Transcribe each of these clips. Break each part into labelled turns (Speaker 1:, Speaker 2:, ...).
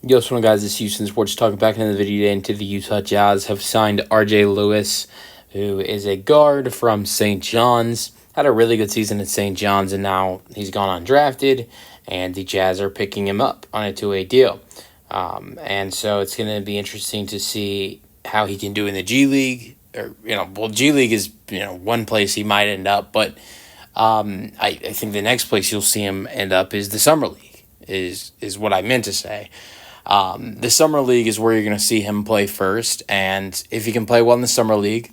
Speaker 1: Yo, what's going on, guys? This is Houston Sports Talk back in the video today. Into the Utah Jazz have signed R.J. Lewis, who is a guard from St. John's. Had a really good season at St. John's, and now he's gone undrafted, and the Jazz are picking him up on a two-way deal. And so it's going to be interesting to see how he can do in the G League. G League is one place he might end up, but I think the next place you'll see him end up is the Summer League. Is what I meant to say. The Summer League is where you're going to see him play first, and if he can play well in the Summer League,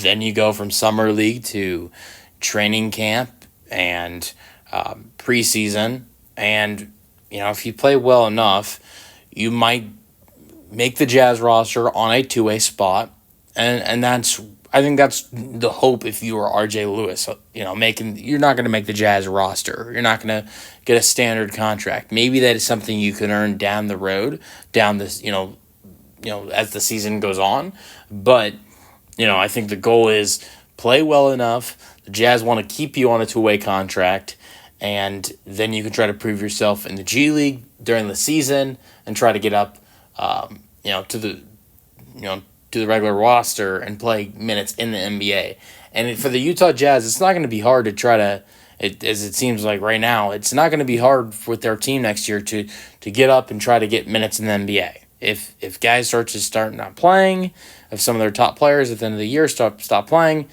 Speaker 1: then you go from Summer League to training camp and preseason, and if you play well enough, you might make the Jazz roster on a two-way spot, and I think that's the hope if you are R.J. Lewis. You're not going to make the Jazz roster. You're not going to get a standard contract. Maybe that is something you can earn down the road, as the season goes on. But I think the goal is play well enough. The Jazz want to keep you on a two-way contract, and then you can try to prove yourself in the G League during the season and try to get up, to the regular roster and play minutes in the NBA. And for the Utah Jazz, it's not going to be hard to try to, as it seems like right now, it's not going to be hard with their team next year to get up and try to get minutes in the NBA. If guys start not playing, if some of their top players at the end of the year stop playing,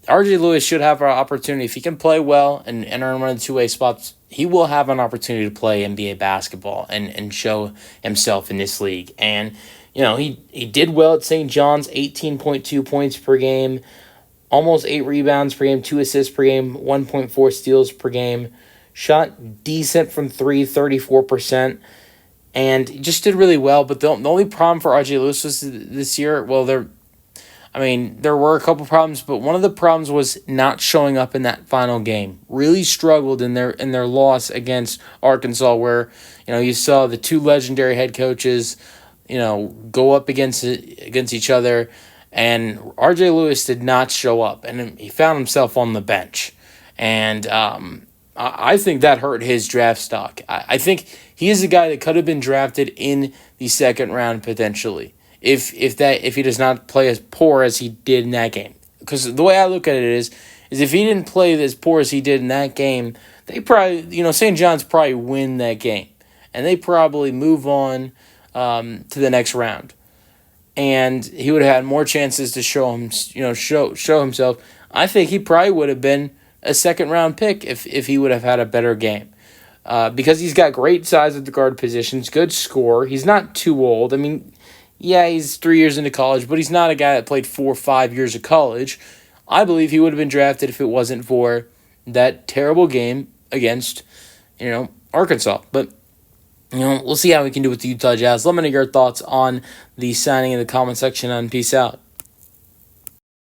Speaker 1: R.J. Lewis should have an opportunity. If he can play well and earn one of the two-way spots, he will have an opportunity to play NBA basketball and show himself in this league. And he did well at St. John's, 18.2 points per game, almost 8 rebounds per game, 2 assists per game, 1.4 steals per game. Shot decent from 3, 34%, and just did really well. But the only problem for R.J. Lewis was this year, there were a couple problems, but one of the problems was not showing up in that final game. Really struggled in their loss against Arkansas, where you saw the two legendary head coaches go up against each other, and R.J. Lewis did not show up, and he found himself on the bench. And I think that hurt his draft stock. I think he is a guy that could have been drafted in the second round potentially if he does not play as poor as he did in that game. Because the way I look at it is if he didn't play as poor as he did in that game, they probably, St. John's probably win that game, and they probably move on to the next round, and he would have had more chances to show himself. I think he probably would have been a second round pick if he would have had a better game, because he's got great size at the guard positions, good score. He's not too old. He's 3 years into college, but he's not a guy that played 4 or 5 years of college. I believe he would have been drafted if it wasn't for that terrible game against Arkansas, but. We'll see how we can do with the Utah Jazz. Let me know your thoughts on the signing in the comment section, and peace out.